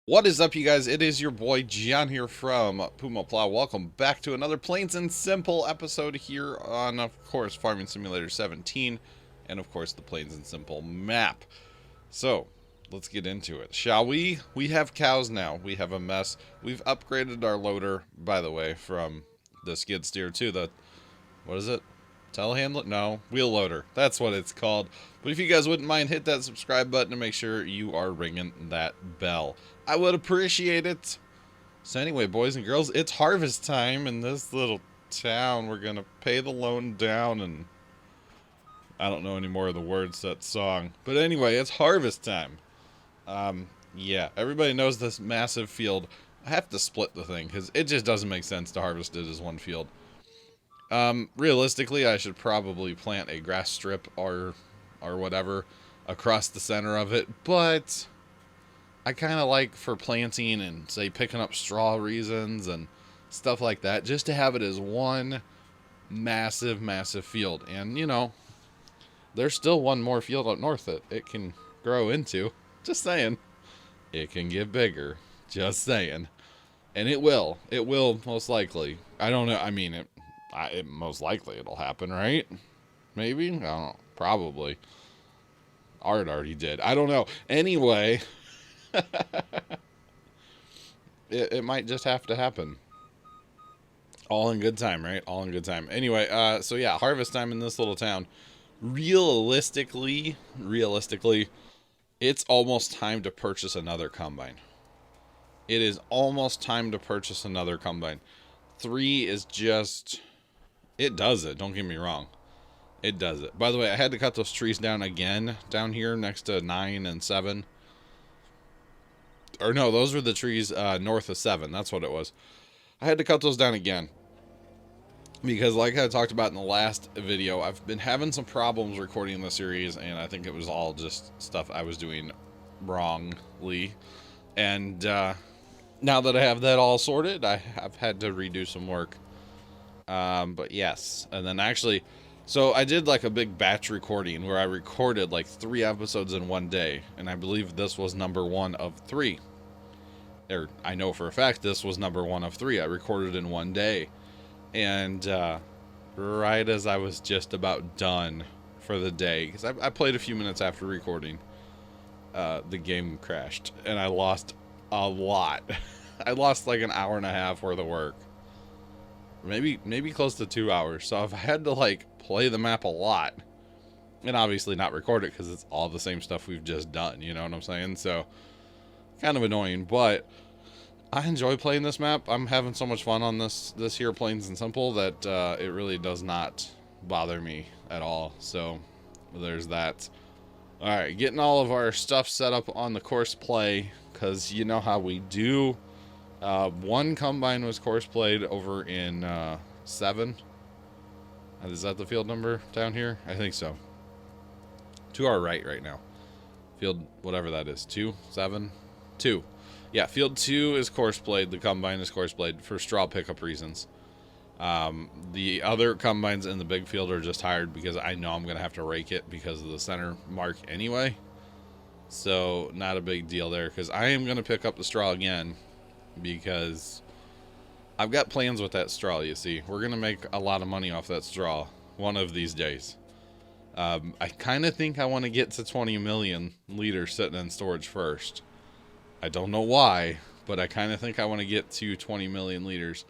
What is up, you guys? It is your boy John here from Pumaplow. Welcome back to another Plains and Simple episode here on, of course, Farming Simulator 17, and of course the Plains and Simple map. So, let's get into it, shall we? We have cows now. We have a mess. We've upgraded our loader, by the way, from the skid steer to the, what is it? Telehandler? No, wheel loader. That's what it's called. But if you guys wouldn't mind, hit that subscribe button and make sure you are ringing that bell. I would appreciate it. So anyway, boys and girls, it's harvest time in this little town. We're going to pay the loan down, and I don't know any more of the words to that song. But anyway, it's harvest time. Yeah, everybody knows this massive field. I have to split the thing because it just doesn't make sense to harvest it as one field. Realistically, I should probably plant a grass strip or whatever across the center of it, but I kind of like for planting and, say, picking up straw reasons and stuff like that, just to have it as one massive, massive field. And, you know, there's still one more field up north that it can grow into. Just saying. It can get bigger. Just saying. And it will. It will, most likely. I don't know. I mean, it most likely it'll happen, right? Maybe? I don't know. Probably. Art already did. I don't know. Anyway, it might just have to happen. All in good time, right? All in good time. Anyway, so yeah, harvest time in this little town. Realistically, it's almost time to purchase another combine. It is almost time to purchase another combine. 3 is just... It does it, don't get me wrong. It does it. By the way, I had to cut those trees down again down here next to 9 and 7. Or no, those were the trees north of 7. That's what it was. I had to cut those down again. Because like I talked about in the last video, I've been having some problems recording the series, and I think it was all just stuff I was doing wrongly. And now that I have that all sorted, I've had to redo some work. But yes, and then actually, so I did like a big batch recording where I recorded like 3 episodes in one day, and I believe this was number 1 of 3. Or I know for a fact this was number 1 of 3. I recorded in one day, and right as I was just about done for the day, because I played a few minutes after recording, the game crashed, and I lost a lot. I lost like an hour and a half worth of work. Maybe close to 2 hours. So I've had to like play the map a lot, and obviously not record it because it's all the same stuff we've just done. You know what I'm saying? So kind of annoying, but I enjoy playing this map. I'm having so much fun on this here Plains and Simple that it really does not bother me at all. So there's that. All right, getting all of our stuff set up on the course play, because you know how we do. 1 combine was course played over in 7. Is that the field number down here? I think so. To our right now. Field, whatever that is. 2, 7, 2. Yeah, field 2 is course played. The combine is course played for straw pickup reasons. The other combines in the big field are just hired because I know I'm going to have to rake it because of the center mark anyway. So, not a big deal there, because I am going to pick up the straw again, because I've got plans with that straw, you see. We're going to make a lot of money off that straw one of these days. I kind of think I want to get to 20 million liters sitting in storage first. I don't know why, but I kind of think I want to get to 20 million liters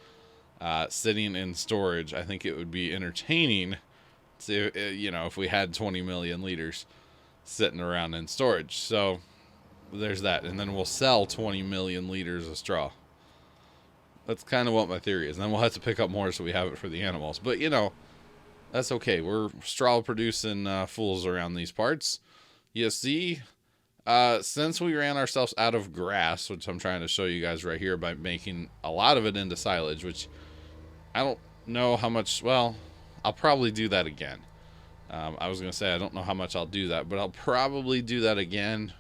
sitting in storage. I think it would be entertaining to, you know, if we had 20 million liters sitting around in storage. So there's that, and then we'll sell 20 million liters of straw. That's kind of what my theory is. And then we'll have to pick up more so we have it for the animals. But, you know, that's okay. We're straw producing fools around these parts. You see, since we ran ourselves out of grass, which I'm trying to show you guys right here by making a lot of it into silage, which I don't know how much, well, I'll probably do that again. I was going to say I don't know how much I'll do that, but I'll probably do that again,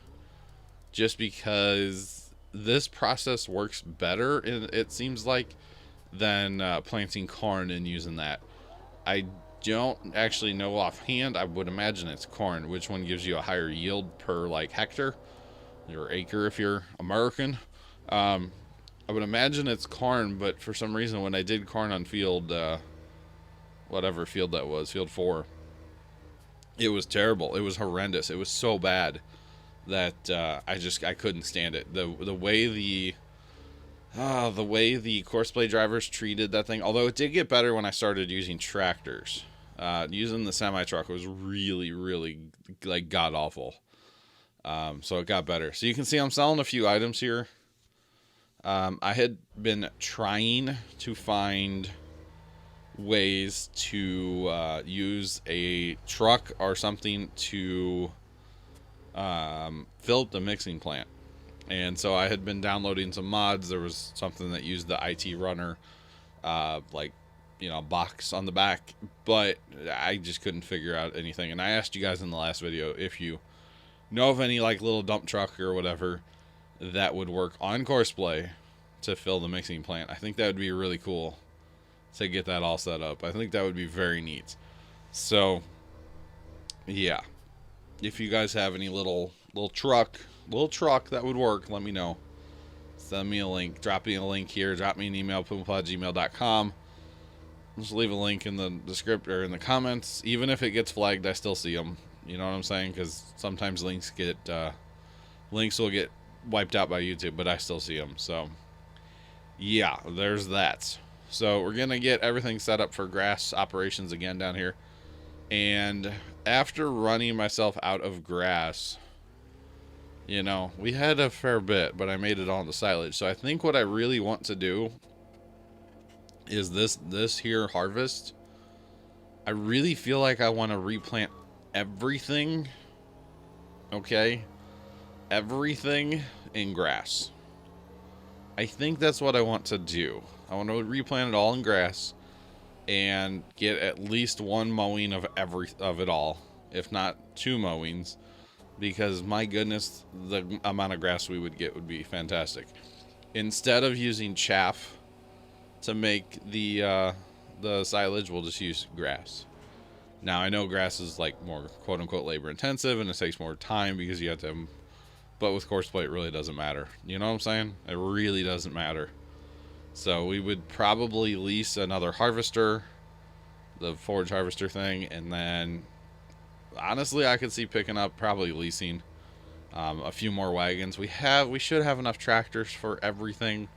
just because this process works better, it seems like, than planting corn and using that. I don't actually know offhand. I would imagine it's corn. Which one gives you a higher yield per like hectare or acre if you're American? I would imagine it's corn, but for some reason when I did corn on field, whatever field that was, field 4, it was terrible. It was horrendous. It was so bad that I couldn't stand it. The way the courseplay drivers treated that thing, although it did get better when I started using tractors. Using the semi truck was really, really like god awful. So it got better. So you can see I'm selling a few items here. I had been trying to find ways to use a truck or something to fill up the mixing plant. And so I had been downloading some mods. There was something that used the IT runner, box on the back, but I just couldn't figure out anything. And I asked you guys in the last video if you know of any like little dump truck or whatever that would work on Courseplay to fill the mixing plant. I think that would be really cool to get that all set up. I think that would be very neat. So yeah, if you guys have any little truck that would work, let me know. Send me a link. Drop me a link here. Drop me an email, pumaplow@gmail.com. Just leave a link in the description or in the comments. Even if it gets flagged, I still see them. You know what I'm saying? Because sometimes links will get wiped out by YouTube, but I still see them. So yeah, there's that. So we're gonna get everything set up for grass operations again down here. And after running myself out of grass, we had a fair bit, but I made it all into silage. So I think what I really want to do is this here harvest. I really feel like I want to replant everything. Okay? Everything in grass. I think that's what I want to do. I want to replant it all in grass and get at least one mowing of it all, if not 2 mowings. Because my goodness, the amount of grass we would get would be fantastic. Instead of using chaff to make the silage, we'll just use grass. Now I know grass is like more quote unquote labor intensive and it takes more time because you have to. But with Courseplay, it really doesn't matter. You know what I'm saying? It really doesn't matter. So we would probably lease another harvester, the forage harvester thing, and then honestly, I could see picking up, probably leasing a few more wagons. We should have enough tractors for everything.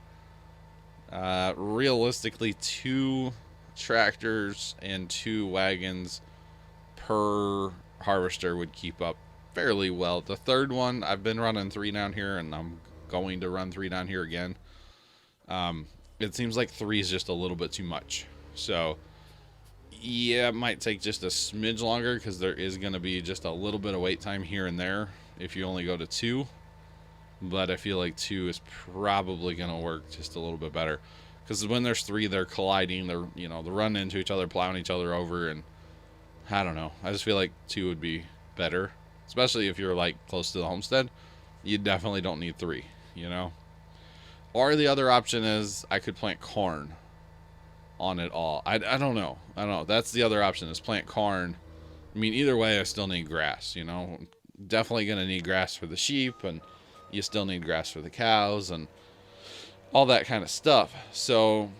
Realistically, 2 tractors and 2 wagons per harvester would keep up fairly well. The third one, I've been running 3 down here, and I'm going to run 3 down here again. It seems like 3 is just a little bit too much. So yeah, it might take just a smidge longer because there is going to be just a little bit of wait time here and there if you only go to 2. But I feel like 2 is probably going to work just a little bit better. Because when there's 3, they're colliding, they're running into each other, plowing each other over, and I don't know. I just feel like 2 would be better. Especially if you're like close to the homestead. You definitely don't need 3, Or the other option is I could plant corn on it all. I don't know. That's the other option, is plant corn. I mean, either way, I still need grass, Definitely going to need grass for the sheep, and you still need grass for the cows, and all that kind of stuff. So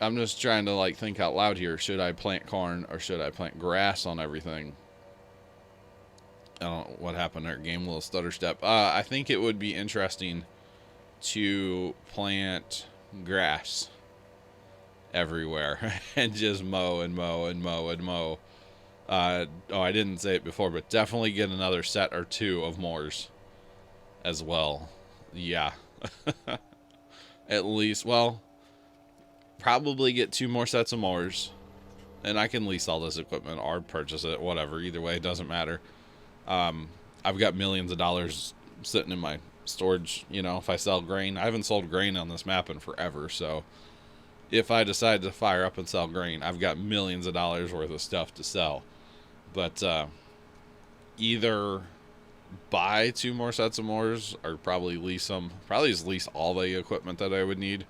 I'm just trying to think out loud here. Should I plant corn or should I plant grass on everything? I don't know what happened there. Game little stutter step. I think it would be interesting to plant grass everywhere and just mow and mow and mow and mow. I didn't say it before, but definitely get another set or 2 of mowers as well. Yeah. At least, probably get 2 more sets of mowers, and I can lease all this equipment or purchase it, whatever. Either way, it doesn't matter. I've got millions of dollars sitting in my storage, if I sell grain. I haven't sold grain on this map in forever, so if I decide to fire up and sell grain, I've got millions of dollars worth of stuff to sell. But either buy 2 more sets of mowers or probably lease them. Probably just lease all the equipment that I would need.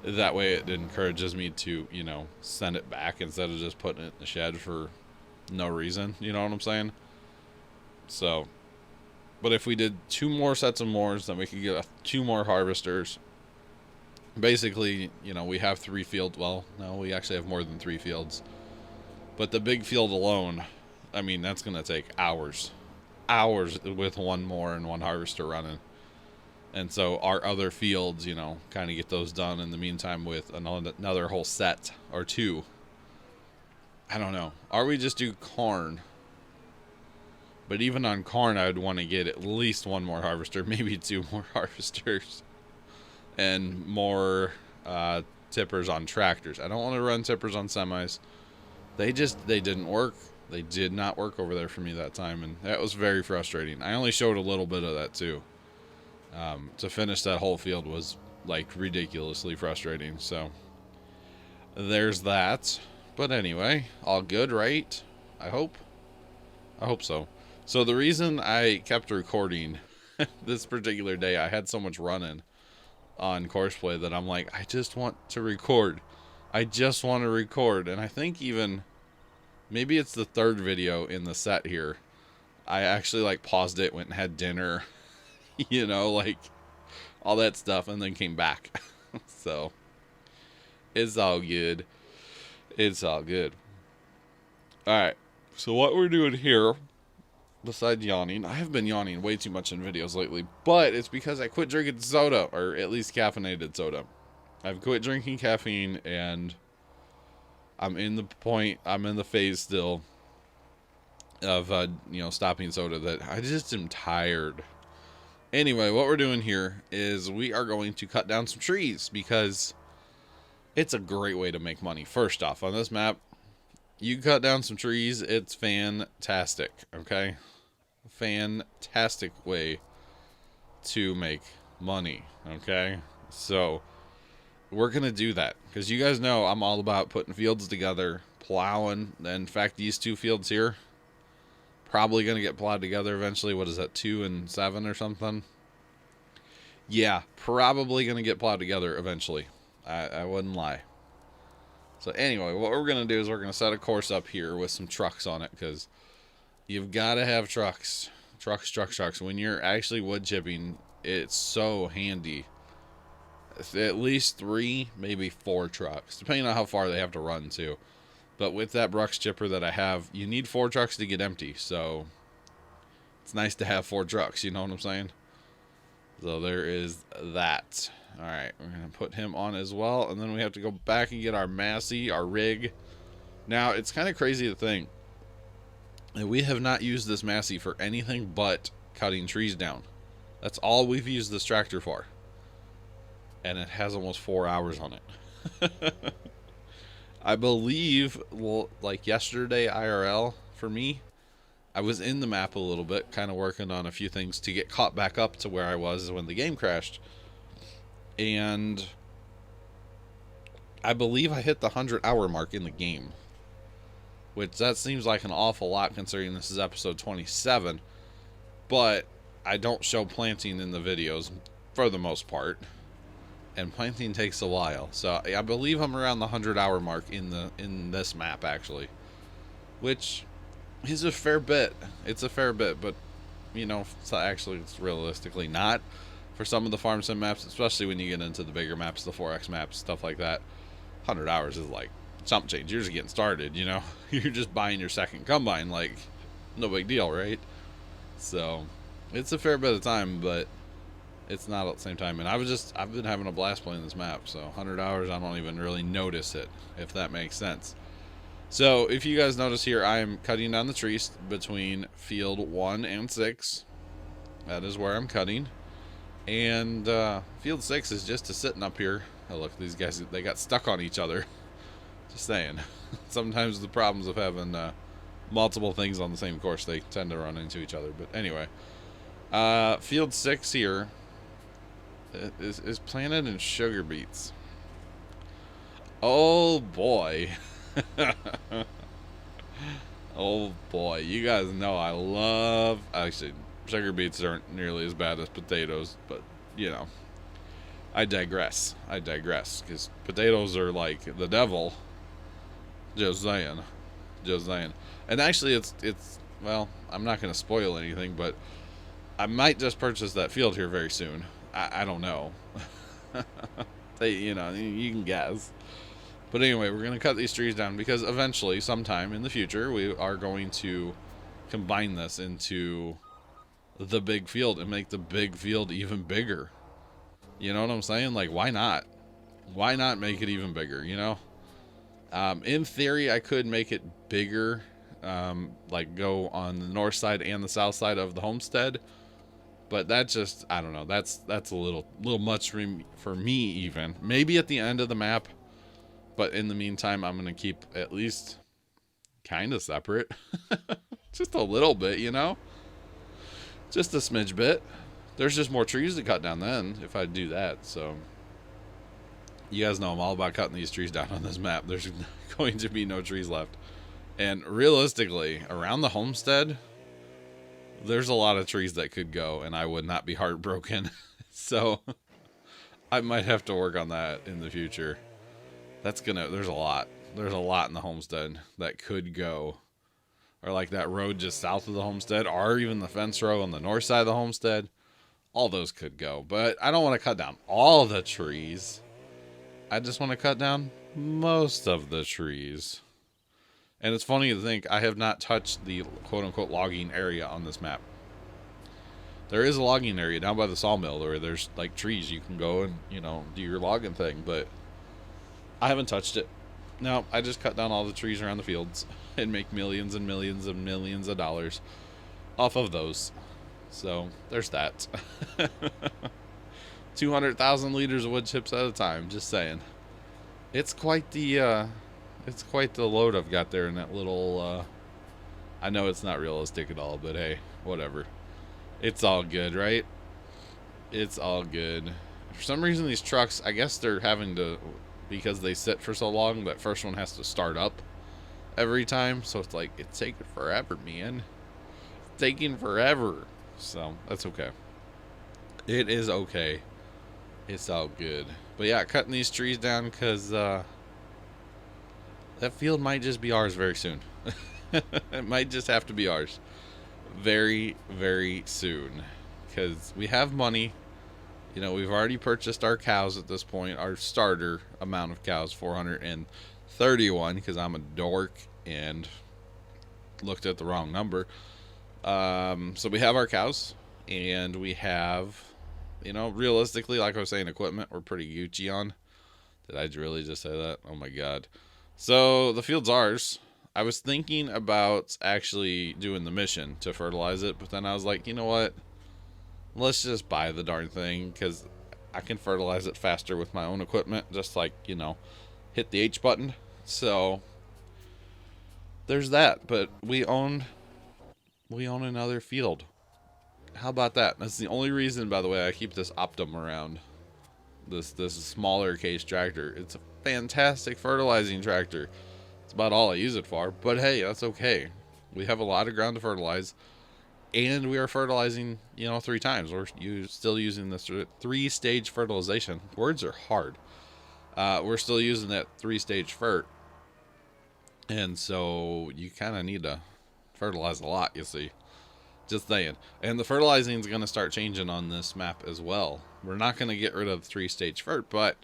That way it encourages me to, send it back instead of just putting it in the shed for no reason. You know what I'm saying? So But if we did 2 more sets of moors, then we could get 2 more harvesters. Basically, you know, we have 3 fields. Well, no, we actually have more than 3 fields. But the big field alone, I mean, that's going to take hours. Hours with 1 mower and 1 harvester running. And so our other fields, you know, kind of get those done in the meantime with another whole set or 2. I don't know. Or we just do corn. But even on corn, I would want to get at least 1 more harvester, maybe 2 more harvesters. And more tippers on tractors. I don't want to run tippers on semis. They didn't work. They did not work over there for me that time, and that was very frustrating. I only showed a little bit of that too. To finish that whole field was like ridiculously frustrating. So there's that. But anyway, all good, right? I hope so. So the reason I kept recording this particular day, I had so much running on Courseplay that I'm like, I just want to record. I just want to record. And I think even maybe it's the 3rd video in the set here, I actually like paused it, went and had dinner, you know, like all that stuff, and then came back. So it's all good. It's all good. All right. So what we're doing here, besides yawning, I have been yawning way too much in videos lately, but it's because I quit drinking soda, or at least caffeinated soda. I've quit drinking caffeine, and I'm in the phase still of, you know, stopping soda that I just am tired. Anyway, what we're doing here is we are going to cut down some trees because it's a great way to make money. First off, on this map, you cut down some trees, it's fantastic, okay? Fantastic way to make money, okay? So we're gonna do that because you guys know I'm all about putting fields together, plowing. In fact, these 2 fields here probably gonna get plowed together eventually. What is that, 2 and 7 or something? Yeah, probably gonna get plowed together eventually. I wouldn't lie. So anyway, what we're gonna do is we're gonna set a course up here with some trucks on it, because you've got to have trucks. Trucks. When you're actually wood chipping, it's so handy. At least 3, maybe 4 trucks, depending on how far they have to run too. But with that brush chipper that I have, you need 4 trucks to get empty. So it's nice to have 4 trucks, you know what I'm saying? So there is that. All right, we're going to put him on as well. And then we have to go back and get our Massey, our rig. Now, it's kind of crazy to think that we have not used this Massey for anything but cutting trees down. That's all we've used this tractor for. And it has almost 4 hours on it. I believe, well, like yesterday IRL for me, I was in the map a little bit, kind of working on a few things to get caught back up to where I was when the game crashed. And I believe I hit the 100-hour mark in the game, which that seems like an awful lot considering this is episode 27. But I don't show planting in the videos for the most part, and planting takes a while. So I believe I'm around the 100-hour mark in this map actually, which is a fair bit. It's a fair bit, but you know, it's realistically not for some of the farm sim maps, especially when you get into the bigger maps, the 4X maps, stuff like that. 100 hours is like chump change. You're just getting started, you know. You're just buying your second combine, like no big deal, right? So it's a fair bit of time, but it's not at the same time. And I've been having a blast playing this map. So 100 hours, I don't even really notice it, if that makes sense. So if you guys notice here, I'm cutting down the trees between field 1 and 6. That is where I'm cutting. And field 6 is just sitting up here. Oh, look, these guys, they got stuck on each other. Just saying. Sometimes the problems of having multiple things on the same course, they tend to run into each other. But anyway, field 6 here is planted in sugar beets. Oh boy. Oh boy, you guys know I love, actually sugar beets aren't nearly as bad as potatoes, but you know, I digress, because potatoes are like the devil. Just saying. And actually it's well, I'm not going to spoil anything, but I might just purchase that field here very soon. I don't know. You know, you can guess. But anyway, we're going to cut these trees down because eventually, sometime in the future, we are going to combine this into the big field and make the big field even bigger. You know what I'm saying? Like, why not? Why not make it even bigger, you know? In theory, I could make it bigger, like go on the north side and the south side of the homestead. But that just, I don't know, that's a little much for me even. Maybe at the end of the map, but in the meantime, I'm going to keep at least kind of separate. Just a little bit, you know? Just a smidge bit. There's just more trees to cut down then if I do that, so... You guys know I'm all about cutting these trees down on this map. There's going to be no trees left. And realistically, around the homestead, there's a lot of trees that could go, and I would not be heartbroken. So, I might have to work on that in the future. There's a lot. There's a lot in the homestead that could go. Or like that road just south of the homestead, or even the fence row on the north side of the homestead. All those could go. But I don't want to cut down all the trees. I just want to cut down most of the trees. And it's funny to think I have not touched the quote-unquote logging area on this map. There is a logging area down by the sawmill where there's like trees you can go and, you know, do your logging thing, but I haven't touched it. No, I just cut down all the trees around the fields and make millions and millions and millions of dollars off of those. So, there's that. 200,000 liters of wood chips at a time, just saying. It's quite the load I've got there in that little, I know it's not realistic at all, but hey, whatever. It's all good, right? It's all good. For some reason, these trucks, I guess they're having to, because they sit for so long, that first one has to start up every time, so it's like, it's taking forever, man. It's taking forever. So, that's okay. It is okay. It's all good. But yeah, cutting these trees down because that field might just be ours very soon. It might just have to be ours very, very soon. Because we have money. You know, we've already purchased our cows at this point. Our starter amount of cows, 431, because I'm a dork and looked at the wrong number. So we have our cows. And we have... You know, realistically, like I was saying, equipment we're pretty Gucci on. Did I really just say that? Oh my god. So, the field's ours. I was thinking about actually doing the mission to fertilize it, but then I was like, you know what? Let's just buy the darn thing, because I can fertilize it faster with my own equipment, just like, you know, hit the H button. So, there's that. But we own another field. How about that? That's the only reason, by the way, I keep this Optum around. This smaller case tractor. It's a fantastic fertilizing tractor. It's about all I use it for. But hey, that's okay. We have a lot of ground to fertilize. And we are fertilizing, you know, 3 times. We're still using this 3-stage fertilization. Words are hard. We're still using that 3-stage fert. And so you kind of need to fertilize a lot, you see. Just saying. And the fertilizing is going to start changing on this map as well. We're not going to get rid of the 3-stage fert, but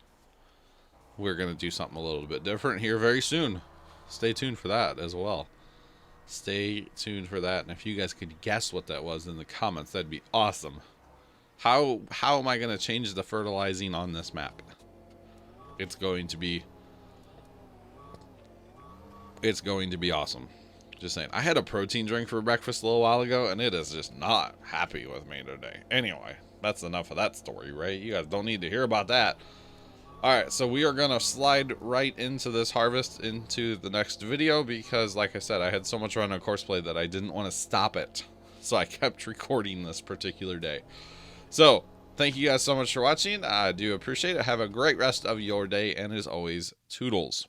we're going to do something a little bit different here very soon. Stay tuned for that as well. Stay tuned for that. And if you guys could guess what that was in the comments, that'd be awesome. How am I going to change the fertilizing on this map? It's going to be awesome. Just saying. I had a protein drink for breakfast a little while ago, and it is just not happy with me today. Anyway, that's enough of that story, right? You guys don't need to hear about that. Alright, so we are going to slide right into this harvest into the next video because, like I said, I had so much run on Courseplay that I didn't want to stop it. So I kept recording this particular day. So, thank you guys so much for watching. I do appreciate it. Have a great rest of your day, and as always, toodles.